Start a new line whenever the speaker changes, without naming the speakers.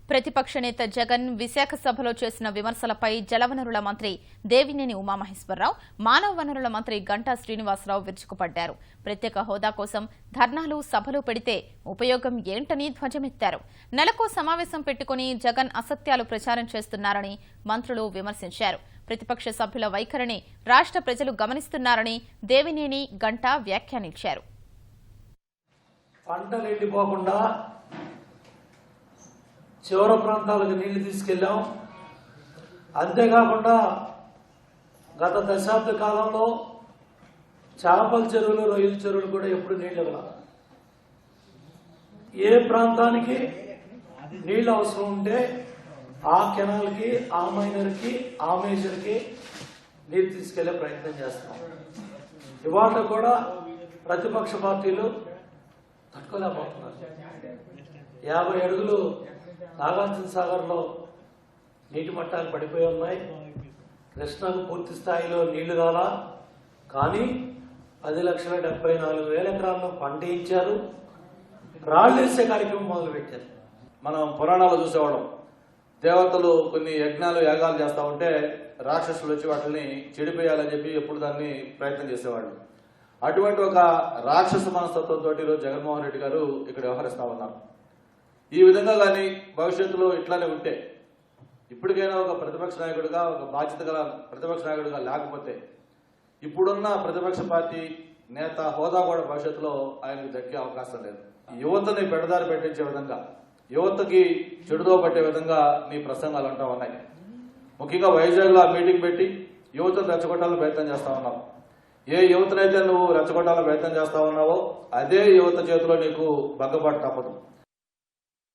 ప్రతిపక్ష నేత జగన్ విశాఖ సభలో చేసిన విమర్శలపై జలవనరుల మంత్రి దేవినేని ఉమామహేశ్వరరావు, మానవ వనరుల మంత్రి గంటా శ్రీనివాసరావు విరుచుకుపడ్డారు. ప్రత్యేక హోదా కోసం ధర్నాలు, సభలు పెడితే ఉపయోగం ఏంటని ధ్వజమెత్తారు. నెలకో సమావేశం పెట్టుకుని జగన్ అసత్యాలు ప్రచారం చేస్తున్నారని మంత్రులు విమర్శించారు. ప్రతిపక్ష సభ్యుల వైఖరిని రాష్ట్ర ప్రజలు గమనిస్తున్నారని దేవినేని, గంటా వ్యాఖ్యానించారు.
పంటలు ఎండిపోకుండా చివరి ప్రాంతాలకు నీళ్లు తీసుకెళ్లాం. అంతేకాకుండా గత దశాబ్ద కాలంలో చేపల చెరువులు, రొయ్యల చెరువులు కూడా ఎప్పుడు నీళ్ళు ఇవ్వాలి. ఏ ప్రాంతానికి నీళ్ళు అవసరం ఉంటే ఆ కెనాల్కి, ఆ మైనర్కి, ఆ మేజర్కి నీరు తీసుకెళ్లే ప్రయత్నం చేస్తాం. ఇవాళ కూడా ప్రతిపక్ష పార్టీలు తట్టుకోలేకపోతున్నారు. 50 అడుగులు నాగార్జున సాగర్లో నీటి మట్టాలు పడిపోయి ఉన్నాయి. కృష్ణకు పూర్తి స్థాయిలో నీళ్లు రాలా, కానీ 10,74,000 ఎకరాల్లో పంట ఇచ్చారు. రాళ్లు వేసే కార్యక్రమం మొదలుపెట్టారు.
మనం పురాణాలు చూసేవాళ్ళం, దేవతలు కొన్ని యజ్ఞాలు, యాగాలు చేస్తూ ఉంటే రాక్షసులు వచ్చి వాటిని చెడిపోయాలని చెప్పి ఎప్పుడు దాన్ని ప్రయత్నం చేసేవాళ్ళు. అటువంటి ఒక రాక్షస మనస్తత్వంతో ఈరోజు జగన్మోహన్ రెడ్డి గారు ఇక్కడ వ్యవహరిస్తా ఉన్నారు. ఈ విధంగా కానీ భవిష్యత్తులో ఇట్లానే ఉంటే, ఇప్పటికైనా ఒక ప్రతిపక్ష నాయకుడిగా, ఒక బాధ్యత గల ప్రతిపక్ష నాయకుడిగా లేకపోతే ఇప్పుడున్న ప్రతిపక్ష పార్టీ నేత హోదా కూడా భవిష్యత్తులో ఆయనకు దక్కే అవకాశం లేదు. యువతని పెడదారి పెట్టించే విధంగా, యువతకి చెడుదో పట్టే విధంగా నీ ప్రసంగాలు అంటూ ఉన్నాయి. ముఖ్యంగా వైజాగ్లో మీటింగ్ పెట్టి యువతను రెచ్చగొట్టాలని ప్రయత్నం చేస్తా ఉన్నావు. ఏ యువతనైతే నువ్వు రెచ్చగొట్టాలని ప్రయత్నం చేస్తా ఉన్నావో అదే యువత చేతిలో నీకు భంగపాటు తప్పదు.